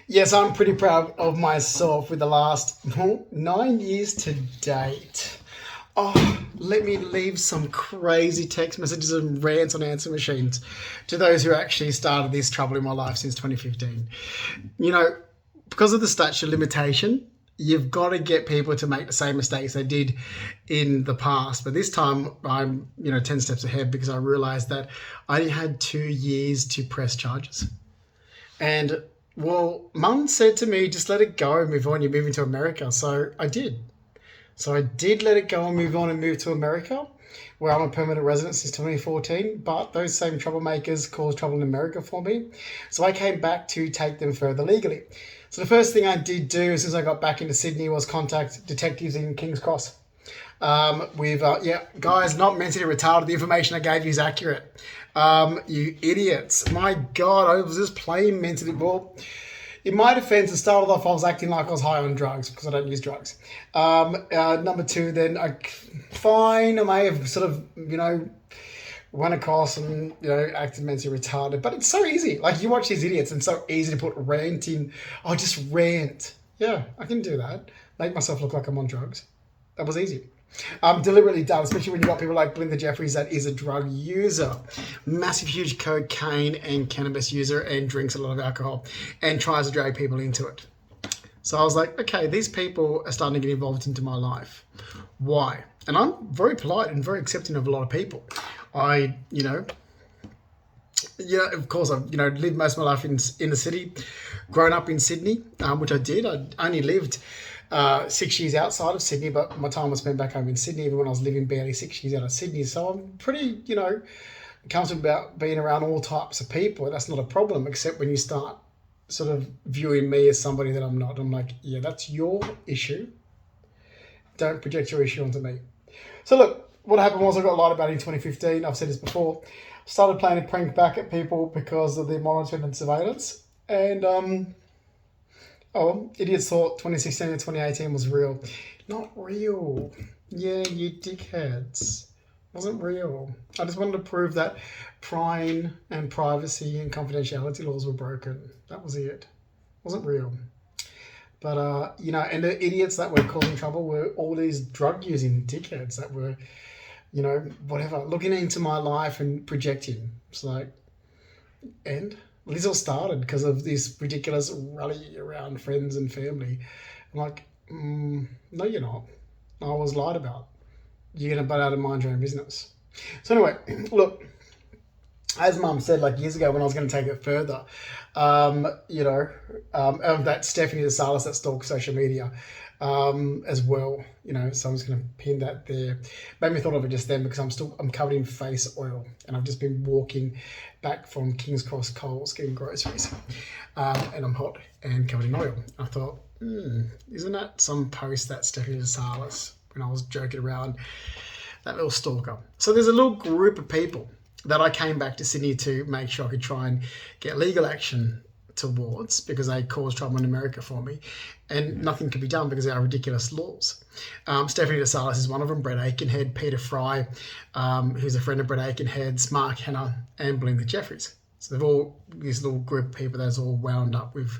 Yes, I'm pretty proud of myself with the last 9 years to date. Oh, let me leave some crazy text messages and rants on answer machines to those who actually started this trouble in my life since 2015. You know, because of the statute of limitation, you've got to get people to make the same mistakes they did in the past. But this time I'm, 10 steps ahead because I realized that I only had 2 years to press charges. And well, mum said to me, just let it go and move on. You're moving to America. So I did. So I did let it go and move on and move to America, where I'm a permanent resident since 2014. But those same troublemakers caused trouble in America for me. So I came back to take them further legally. So the first thing I did do as soon as I got back into Sydney was contact detectives in King's Cross. Guys, not mentally retarded. The information I gave you is accurate. You idiots. My God, I was just plain mentally. Well, in my defense, it started off I was acting like I was high on drugs because I don't use drugs. Number two, then fine, I may have sort of, run across and, acted mentally retarded. But it's so easy. Like, you watch these idiots and it's so easy to put rant in. Oh, just rant. Yeah, I can do that. Make myself look like I'm on drugs. That was easy. Deliberately done, especially when you've got people like Belinda Jeffries that is a drug user, massive, huge cocaine and cannabis user and drinks a lot of alcohol and tries to drag people into it. So I was like, okay, these people are starting to get involved into my life. Why? And I'm very polite and very accepting of a lot of people. Of course, I've lived most of my life in the city, grown up in Sydney, which I did. I only lived 6 years outside of Sydney, but my time was spent back home in Sydney, even when I was living barely 6 years out of Sydney. So I'm pretty, comfortable about being around all types of people. That's not a problem, except when you start sort of viewing me as somebody that I'm not. I'm like, yeah, that's your issue. Don't project your issue onto me. So look, what happened was I got lied about in 2015. I've said this before. Started playing a prank back at people because of the monitoring and surveillance. And idiots thought 2016 and 2018 was real. Not real. Yeah, you dickheads. Wasn't real. I just wanted to prove that prying and privacy and confidentiality laws were broken. That was it. Wasn't real. But, and the idiots that were causing trouble were all these drug using dickheads that were, looking into my life and projecting. It's like, and this all started because of this ridiculous rally around friends and family. I'm like, no, you're not. I was lied about. You're going to butt out and mind your own business. So anyway, look, as Mum said, like years ago when I was going to take it further, that Stephanie DeSalis that stalks social media as well, so I'm just going to pin that there. Made me thought of it just then because I'm covered in face oil and I've just been walking back from King's Cross Coles getting groceries and I'm hot and covered in oil. I thought, isn't that some post that Stephanie DeSalis when I was joking around, that little stalker. So there's a little group of people that I came back to Sydney to make sure I could try and get legal action towards because they caused trouble in America for me and nothing could be done because they are ridiculous laws. Stephanie DeSalis is one of them, Brett Aikenhead, Peter Fry, who's a friend of Brett Aikenhead's, Mark Henner and Belinda Jeffries. So they've all, this little group of people that's all wound up with.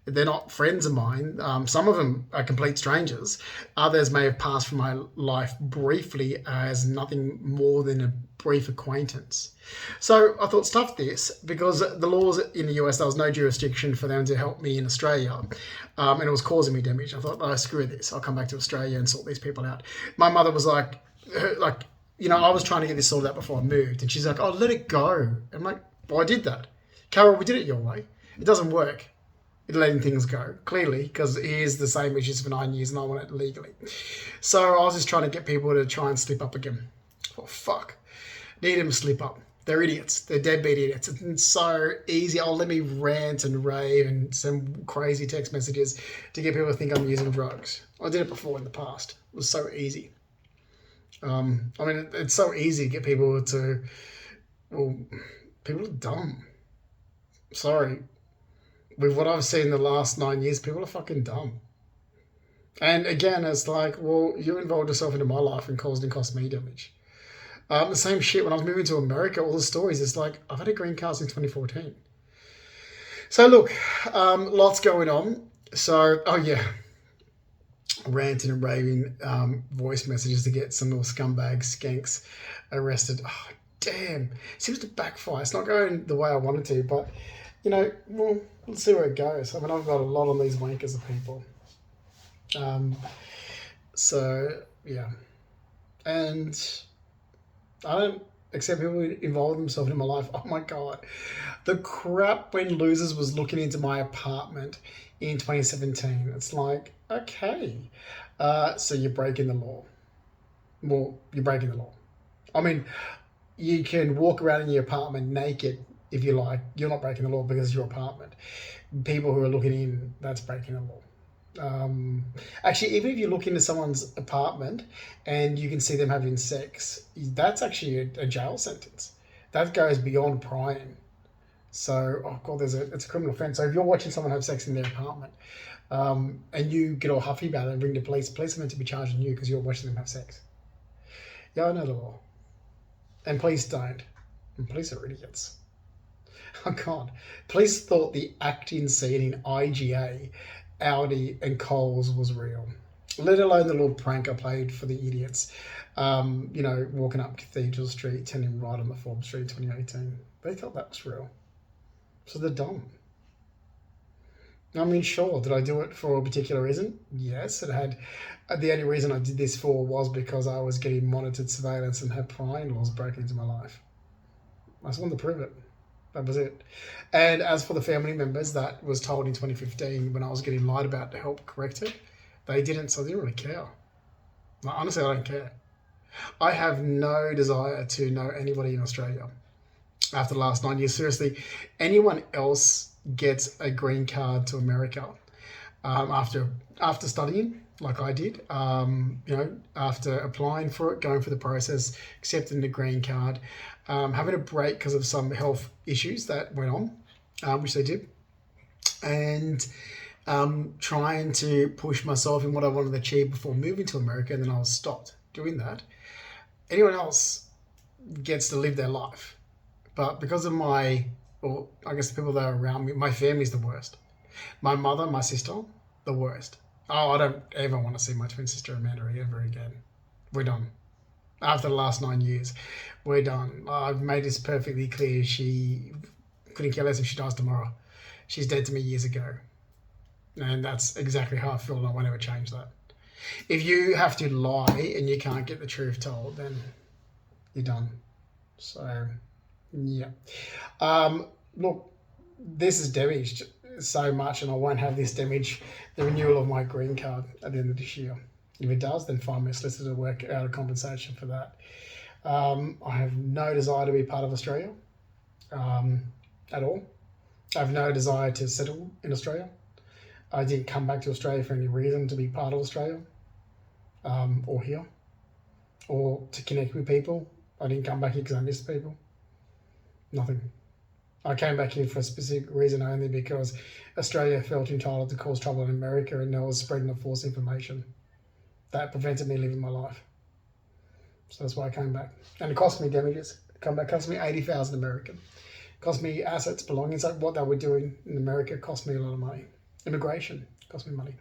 They're not friends of mine. Some of them are complete strangers. Others may have passed from my life briefly as nothing more than a brief acquaintance. So I thought, stuff this, because the laws in the US, there was no jurisdiction for them to help me in Australia. And it was causing me damage. I thought, oh, screw this. I'll come back to Australia and sort these people out. My mother was like, I was trying to get this sorted out before I moved. And she's like, oh, let it go. I'm like, well, I did that. Carol, we did it your way. It doesn't work. Letting things go, clearly, because he is the same issues for 9 years and I want it legally. So I was just trying to get people to try and slip up again. Oh, fuck. Need them to slip up. They're idiots. They're deadbeat idiots. It's so easy. Oh, let me rant and rave and send crazy text messages to get people to think I'm using drugs. I did it before in the past. It was so easy. It's so easy to get people to... Well, people are dumb. Sorry. With what I've seen in the last 9 years, people are fucking dumb. And again, it's like, well, you involved yourself into my life and cost me damage. The same shit when I was moving to America, all the stories, it's like, I've had a green card since 2014. So look, lots going on. So, oh yeah, ranting and raving voice messages to get some little scumbag skanks arrested. Oh, damn. Seems to backfire. It's not going the way I wanted to, but, well, let's see where it goes. I mean, I've got a lot on these wankers of people. So, yeah. And I don't accept people who involve themselves in my life. Oh my God. The crap when Losers was looking into my apartment in 2017. It's like, okay. So you're breaking the law. Well, you're breaking the law. I mean, you can walk around in your apartment naked if you like. You're not breaking the law because it's your apartment. People who are looking in, that's breaking the law. Actually, even if you look into someone's apartment and you can see them having sex, that's actually a jail sentence. That goes beyond prying. So, oh God, it's a criminal offence. So if you're watching someone have sex in their apartment, and you get all huffy about it and ring the police are meant to be charging you because you're watching them have sex. Yeah, I know the law. And police don't. And police are idiots. Oh God. Police thought the acting scene in IGA, Audi and Coles was real. Let alone the little prank I played for the idiots. Walking up Cathedral Street, turning right on the Forbes Street 2018. They thought that was real. So they're dumb. I mean, sure, did I do it for a particular reason? Yes, it had. The only reason I did this for was because I was getting monitored surveillance and had prying laws broken into my life. I just wanted to prove it. That was it. And as for the family members that was told in 2015 when I was getting lied about to help correct it, they didn't, so I didn't really care. Like, honestly, I don't care. I have no desire to know anybody in Australia after the last 9 years. Seriously, anyone else gets a green card to America after studying like I did, after applying for it, going through the process, accepting the green card, having a break because of some health issues that went on, which they did, and trying to push myself in what I wanted to achieve before moving to America, and then I was stopped doing that. Anyone else gets to live their life. But because of I guess the people that are around me, my family's the worst. My mother, my sister, the worst. Oh, I don't ever want to see my twin sister Amanda ever again. We're done. After the last 9 years, we're done. I've made this perfectly clear. She couldn't care less if she dies tomorrow. She's dead to me years ago. And that's exactly how I feel, and I won't ever change that. If you have to lie and you can't get the truth told, then you're done. So, yeah. Look, this is damaged so much, and I won't have this damage the renewal of my green card at the end of this year. If it does, then find me a solicitor to work out a compensation for that. I have no desire to be part of Australia at all. I have no desire to settle in Australia. I didn't come back to Australia for any reason to be part of Australia or here or to connect with people. I didn't come back here because I missed people. Nothing. I came back here for a specific reason only because Australia felt entitled to cause trouble in America, and there was spreading of false information that prevented me living my life. So that's why I came back. And it cost me damages. It cost me 80,000 American. It cost me assets, belongings. Like what they were doing in America cost me a lot of money. Immigration cost me money.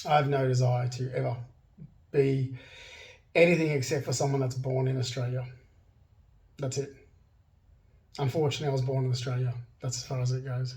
I have no desire to ever be anything except for someone that's born in Australia. That's it. Unfortunately, I was born in Australia. That's as far as it goes.